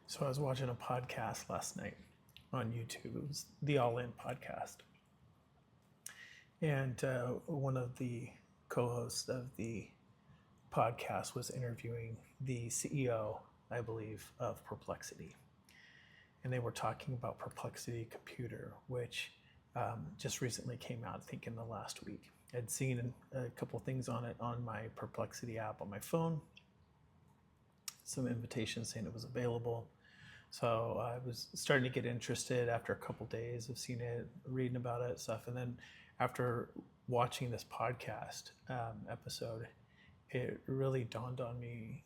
So I was watching a podcast last night on YouTube. It was the All In podcast. And one of the co-hosts of the podcast was interviewing the CEO, I believe, of Perplexity. And they were talking about Perplexity Computer, which just recently came out, I think in the last week. I'd seen a couple things on it on my Perplexity app on my phone, some invitations saying it was available. So I was starting to get interested after a couple days of seeing it, reading about it, stuff. And then after watching this podcast episode, it really dawned on me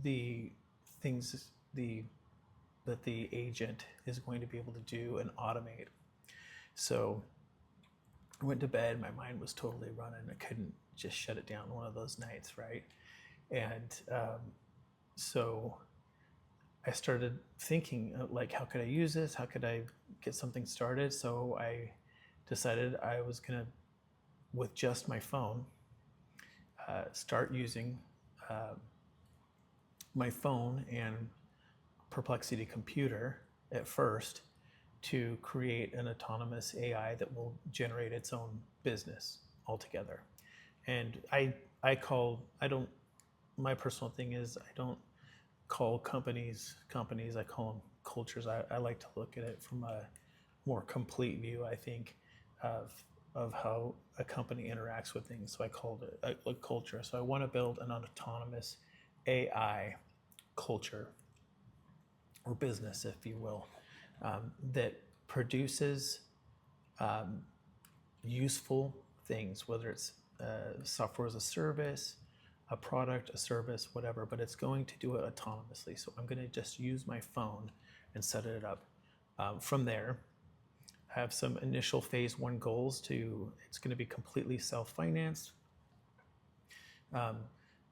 the things that the agent is going to be able to do and automate. So I went to bed, my mind was totally running. I couldn't just shut it down one of those nights, right? And so I started thinking, like, how could I use this? How could I get something started? So I decided I was going to, with just my phone, start using my phone and Perplexity Computer at first to create an autonomous AI that will generate its own business altogether. And my personal thing is I don't call companies, I call them cultures. I like to look at it from a more complete view, I think, of how a company interacts with things. So I called it a culture. So I want to build an autonomous AI culture or business, if you will, that produces useful things, whether it's software as a service, a product, a service, whatever, but it's going to do it autonomously. So I'm going to just use my phone and set it up. From there, I have some initial phase 1 goals it's going to be completely self-financed.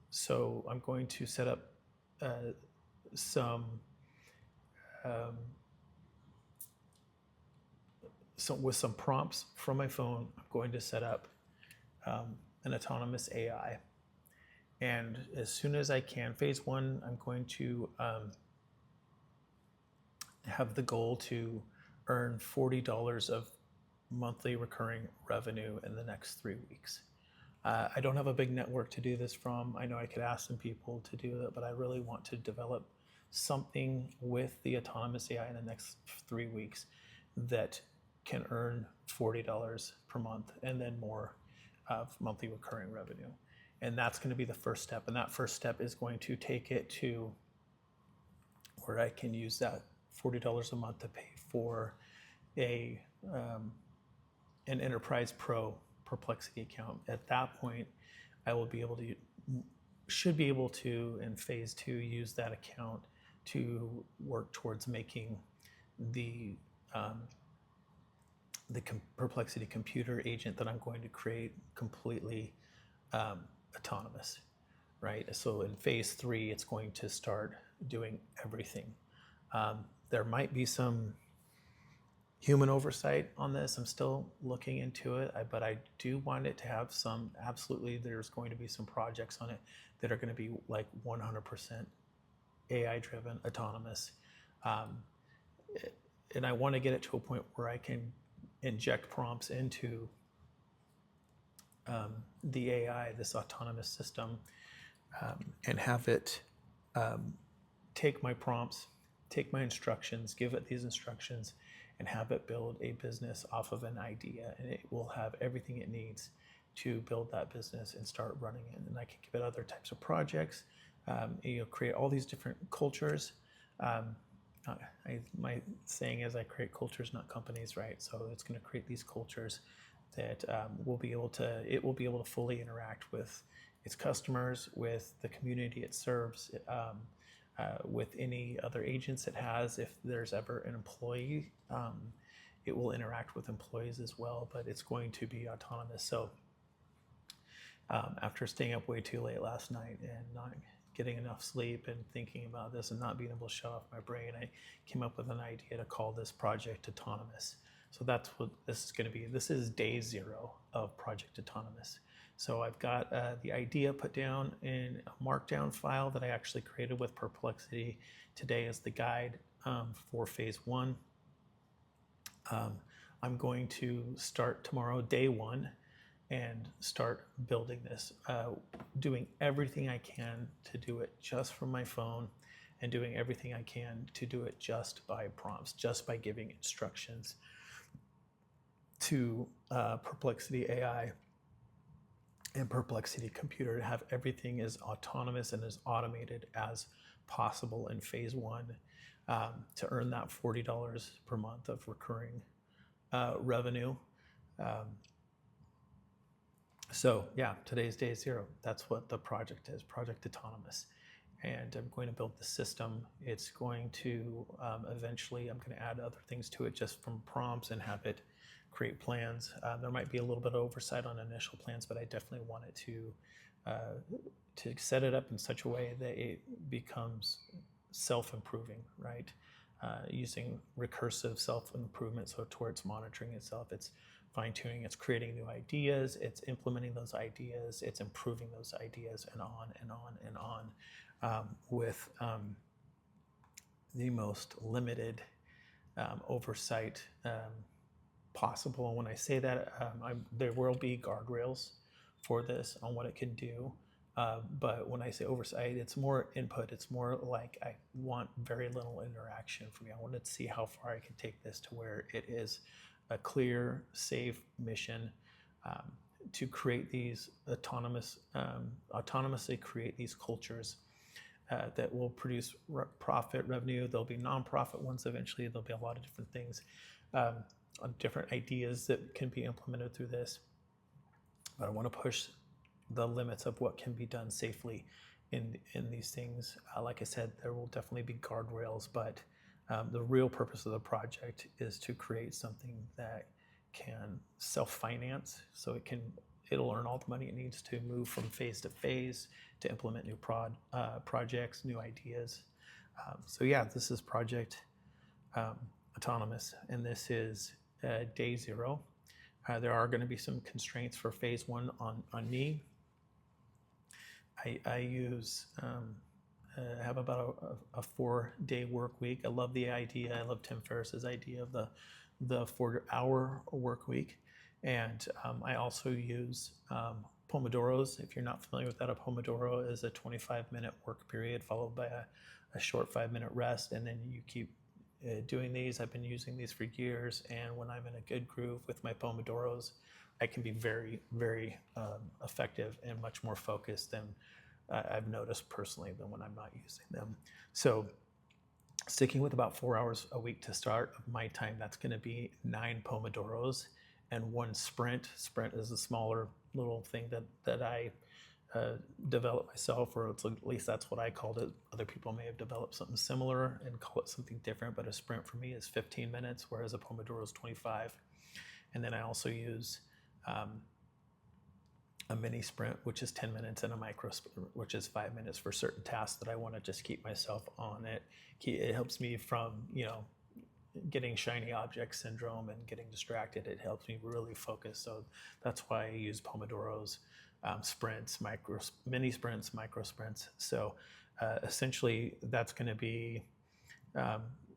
So I'm going to set up with some prompts from my phone. I'm going to set up an autonomous AI. And as soon as I can, phase 1, I'm going to have the goal to earn $40 of monthly recurring revenue in the next 3 weeks. I don't have a big network to do this from. I know I could ask some people to do it, but I really want to develop something with the autonomous AI in the next 3 weeks that can earn $40 per month and then more of monthly recurring revenue. And that's going to be the first step. And that first step is going to take it to where I can use that $40 a month to pay for an Enterprise Pro Perplexity account. At that point, I will be able to, should be able to, in phase 2, use that account to work towards making the Perplexity computer agent that I'm going to create completely autonomous, right? So in phase 3, it's going to start doing everything. There might be some human oversight on this. I'm still looking into it, but I do want it to have there's going to be some projects on it that are going to be like 100% AI driven, autonomous. And I want to get it to a point where I can inject prompts into the AI, this autonomous system, and have it take my prompts, take my instructions, give it these instructions, and have it build a business off of an idea. And it will have everything it needs to build that business and start running it. And I can give it other types of projects, create all these different cultures. My saying is I create cultures, not companies, right? So it's going to create these cultures that it will be able to fully interact with its customers, with the community it serves, with any other agents it has. If there's ever an employee, it will interact with employees as well, but it's going to be autonomous. So after staying up way too late last night and not getting enough sleep and thinking about this and not being able to shut off my brain, I came up with an idea to call this Projekt Atonimus. So that's what this is going to be. This is day 0 of Projekt Atonimus. So I've got the idea put down in a markdown file that I actually created with Perplexity. Today is the guide for phase one. I'm going to start tomorrow, day one, and start building this, doing everything I can to do it just from my phone, and doing everything I can to do it just by prompts, just by giving instructions to Perplexity AI and Perplexity Computer to have everything as autonomous and as automated as possible in phase one, to earn that $40 per month of recurring revenue. So yeah, today's day zero. That's what the project is, Projekt Atonimus. And I'm going to build the system. It's going to eventually, I'm going to add other things to it just from prompts and have it create plans. There might be a little bit of oversight on initial plans, but I definitely want it to set it up in such a way that it becomes self-improving, right? Using recursive self-improvement, so towards monitoring itself, it's fine-tuning, it's creating new ideas, it's implementing those ideas, it's improving those ideas, and on and on and on, with the most limited oversight possible. And when I say that, there will be guardrails for this on what it can do. But when I say oversight, it's more input. It's more like I want very little interaction from you. I want to see how far I can take this to where it is a clear, safe mission to create these autonomously create these cultures that will produce profit revenue. There'll be nonprofit ones eventually. There'll be a lot of different things, different ideas that can be implemented through this. But I want to push the limits of what can be done safely in these things. Like I said, there will definitely be guardrails, but the real purpose of the project is to create something that can self-finance, so it'll earn all the money it needs to move from phase to phase, to implement new projects, new ideas. So yeah, this is Projekt Atonimus, and this is day zero. There are going to be some constraints for phase one on me. I use have about a 4-day work week. I love the idea. I love Tim Ferriss's idea of the 4-hour work week. And I also use Pomodoros. If you're not familiar with that, a Pomodoro is a 25-minute work period followed by a short 5-minute rest. And then you keep doing these. I've been using these for years. And when I'm in a good groove with my Pomodoros, I can be very, very effective and much more focused than I've noticed personally than when I'm not using them. So sticking with about 4 hours a week to start of my time, that's going to be 9 Pomodoros and 1 sprint. Sprint is a smaller little thing that I developed myself, or at least that's what I called it. Other people may have developed something similar and call it something different, but a sprint for me is 15 minutes, whereas a Pomodoro is 25. And then I also use a mini sprint, which is 10 minutes, and a micro sprint, which is 5 minutes for certain tasks that I want to just keep myself on it. It helps me from, getting shiny object syndrome and getting distracted. It helps me really focus. So that's why I use Pomodoros, sprints, mini sprints, micro sprints. So essentially that's going to be,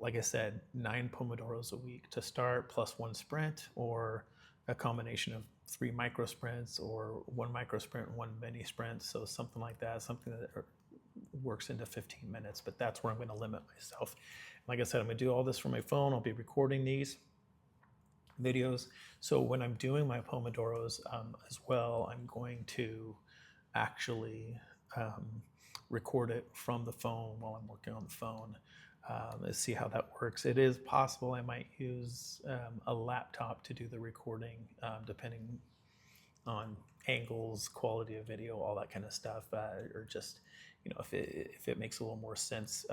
like I said, 9 Pomodoros a week to start, plus 1 sprint, or a combination of 3 micro sprints, or 1 micro sprint and 1 mini sprint. So something like that, something that works into 15 minutes, but that's where I'm going to limit myself. Like I said, I'm going to do all this from my phone. I'll be recording these videos. So when I'm doing my Pomodoros as well, I'm going to actually record it from the phone while I'm working on the phone. Let's see how that works. It is possible I might use a laptop to do the recording, depending on angles, quality of video, all that kind of stuff, or just, if it makes a little more sense,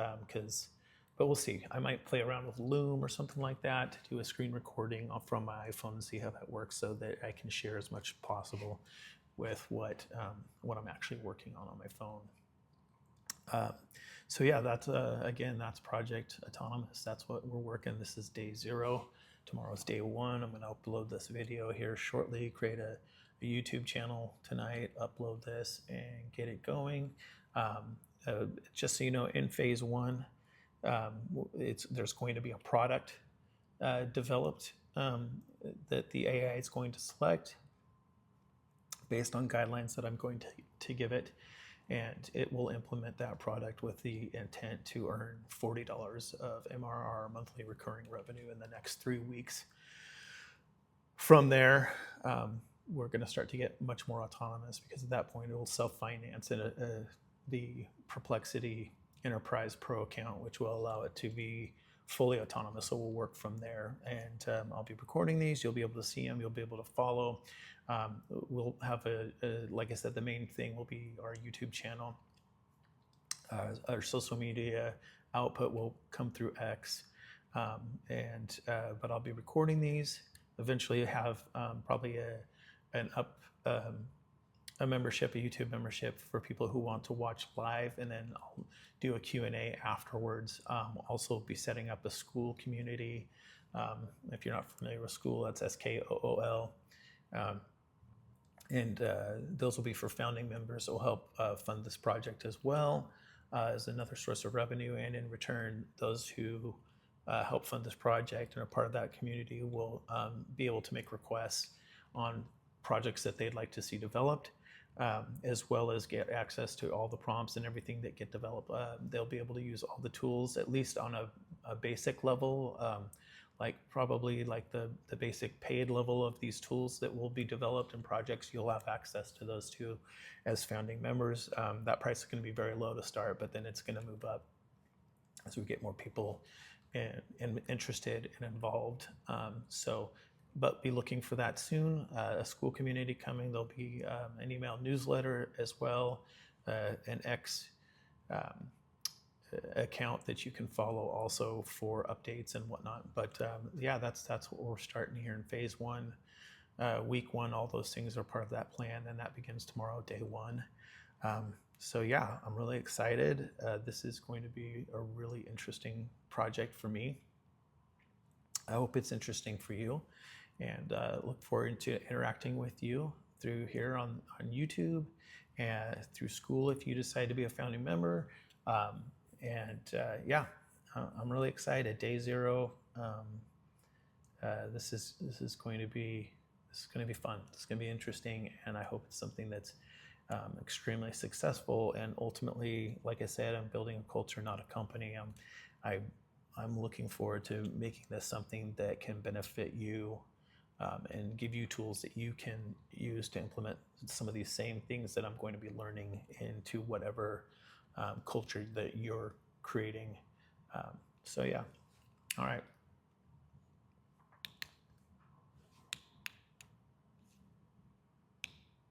but we'll see. I might play around with Loom or something like that to do a screen recording from my iPhone and see how that works, so that I can share as much as possible with what I'm actually working on my phone. So yeah, that's again, that's Projekt Atonimus. That's what we're working. This is day 0. Tomorrow's day 1. I'm going to upload this video here shortly, create a a YouTube channel tonight, upload this, and get it going. Just so you know, in phase one, there's going to be a product developed that the AI is going to select based on guidelines that I'm going to give it, and it will implement that product with the intent to earn $40 of MRR, monthly recurring revenue, in the next 3 weeks. From there, we're going to start to get much more autonomous, because at that point it will self-finance in the Perplexity Enterprise Pro account, which will allow it to be fully autonomous. So we'll work from there, and I'll be recording these. You'll be able to see them. You'll be able to follow. We'll have like I said, the main thing will be our YouTube channel. Our social media output will come through X, but I'll be recording these. Eventually have probably a membership, a YouTube membership for people who want to watch live, and then I'll do a Q&A afterwards. Also be setting up a school community. If you're not familiar with school, that's SKOOL. And those will be for founding members. It will help fund this project as well as another source of revenue. And in return, those who help fund this project and are part of that community will be able to make requests on projects that they'd like to see developed, as well as get access to all the prompts and everything that get developed. They'll be able to use all the tools, at least on a basic level, probably the basic paid level of these tools that will be developed in projects. You'll have access to those too as founding members. That price is going to be very low to start, but then it's going to move up as we get more people interested and involved. But be looking for that soon. A school community coming. There'll be an email newsletter as well, an X account that you can follow also for updates and whatnot. But yeah, that's what we're starting here in phase one. Week one, all those things are part of that plan, and that begins tomorrow, day one. So yeah, I'm really excited. This is going to be a really interesting project for me. I hope it's interesting for you, and look forward to interacting with you through here on YouTube and through school if you decide to be a founding member. Yeah, I'm really excited. Day zero. This is going to be fun. It's going to be interesting, and I hope it's something that's extremely successful. And ultimately, like I said, I'm building a culture, not a company. I'm looking forward to making this something that can benefit you, and give you tools that you can use to implement some of these same things that I'm going to be learning into whatever culture that you're creating. So yeah, all right.